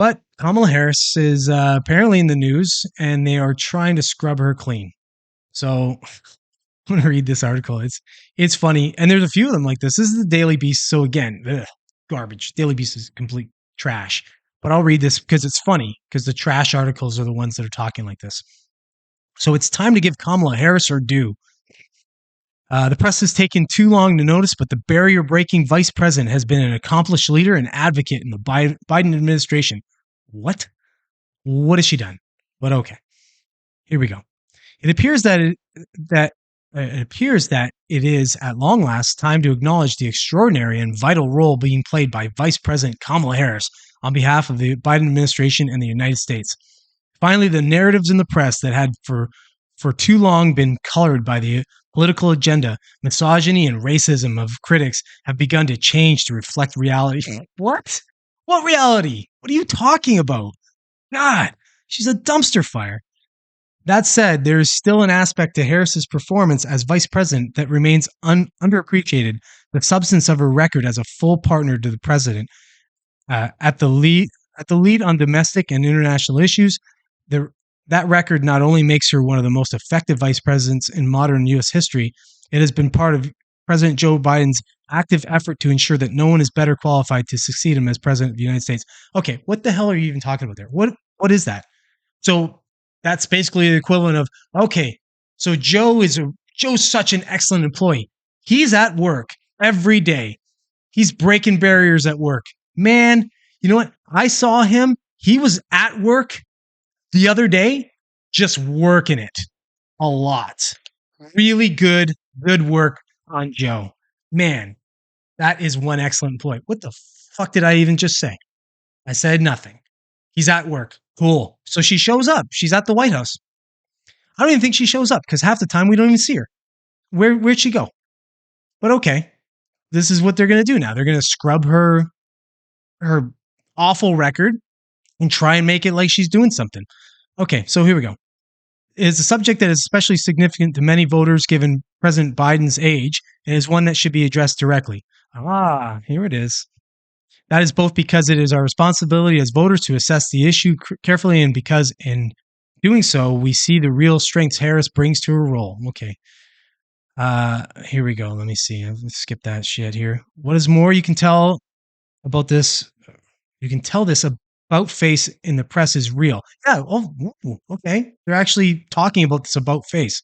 But Kamala Harris is apparently in the news, and they are trying to scrub her clean. So I'm gonna read this article. It's funny, and there's a few of them like this. This is the Daily Beast, so again, garbage. Daily Beast is complete trash. But I'll read this because it's funny, because the trash articles are the ones that are talking like this. So it's time to give Kamala Harris her due. The press has taken too long to notice, but the barrier breaking vice president has been an accomplished leader and advocate in the Biden administration. What? What has she done? But okay, here we go. It appears that it is at long last time to acknowledge the extraordinary and vital role being played by Vice President Kamala Harris on behalf of the Biden administration and the United States. Finally, the narratives in the press that had for too long been colored by the political agenda, misogyny, and racism of critics have begun to change to reflect reality. What? What reality? What are you talking about? God, she's a dumpster fire. That said, there is still an aspect to Harris's performance as vice president that remains underappreciated. The substance of her record as a full partner to the president, at the lead on domestic and international issues. That record not only makes her one of the most effective vice presidents in modern U.S. history, it has been part of President Joe Biden's active effort to ensure that no one is better qualified to succeed him as president of the United States. Okay, what the hell are you even talking about there? What is that? So that's basically the equivalent of, okay, so Joe's such an excellent employee. He's at work every day. He's breaking barriers at work. Man, you know what? I saw him. He was at work the other day, just working it a lot. Really good work on Joe. Man, that is one excellent employee. What the fuck did I even just say? I said nothing. He's at work. Cool. So she shows up. She's at the White House. I don't even think she shows up because half the time we don't even see her. Where'd she go? But okay, this is what they're going to do now. They're going to scrub her awful record and try and make it like she's doing something. Okay, so here we go. It's a subject that is especially significant to many voters given President Biden's age and is one that should be addressed directly. Here it is. That is both because it is our responsibility as voters to assess the issue carefully and because in doing so, we see the real strengths Harris brings to her role. Okay. Here we go. Let me see. Let's skip that shit here. What is more you can tell about this? You can tell this about face in the press is real. Yeah. Oh, okay. They're actually talking about this about face.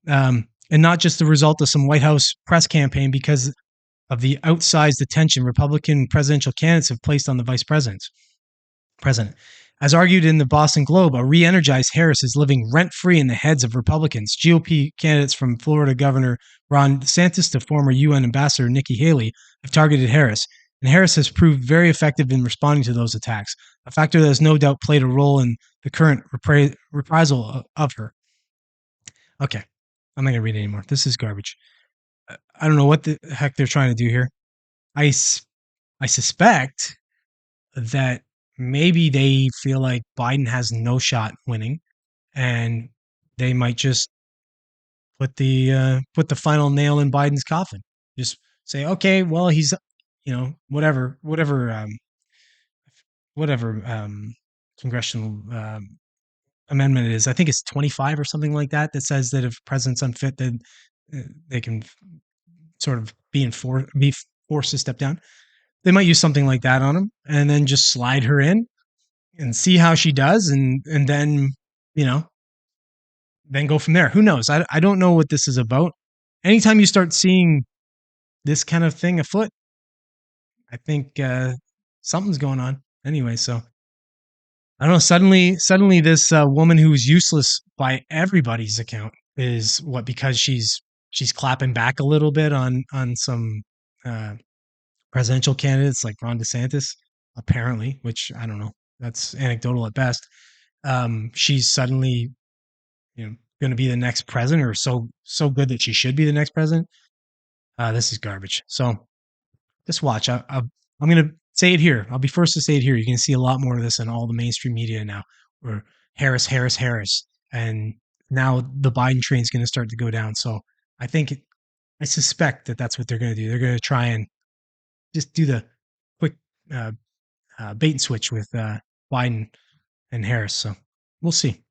And not just the result of some White House press campaign because of the outsized attention Republican presidential candidates have placed on the vice president. As argued in the Boston Globe, a re-energized Harris is living rent-free in the heads of Republicans. GOP candidates from Florida Governor Ron DeSantis to former UN Ambassador Nikki Haley have targeted Harris, and Harris has proved very effective in responding to those attacks, a factor that has no doubt played a role in the current reprisal of her. Okay, I'm not going to read it anymore. This is garbage. I don't know what the heck they're trying to do here. I suspect that maybe they feel like Biden has no shot winning, and they might just put the final nail in Biden's coffin. Just say, okay, well, he's, whatever congressional amendment it is. I think it's 25 or something like that that says that if president's unfit, then they can sort of be forced to step down. They might use something like that on him and then just slide her in and see how she does. And then, then go from there. Who knows? I don't know what this is about. Anytime you start seeing this kind of thing afoot, I think something's going on anyway. So I don't know. Suddenly this woman who's useless by everybody's account is because she's clapping back a little bit on some presidential candidates like Ron DeSantis, apparently, which I don't know. That's anecdotal at best. She's suddenly, going to be the next president, or so good that she should be the next president. This is garbage. So just watch. I'm going to say it here. I'll be first to say it here. You can see a lot more of this in all the mainstream media now, where Harris, and now the Biden train is going to start to go down. So I suspect that that's what they're going to do. They're going to try and just do the quick bait and switch with Biden and Harris. So we'll see.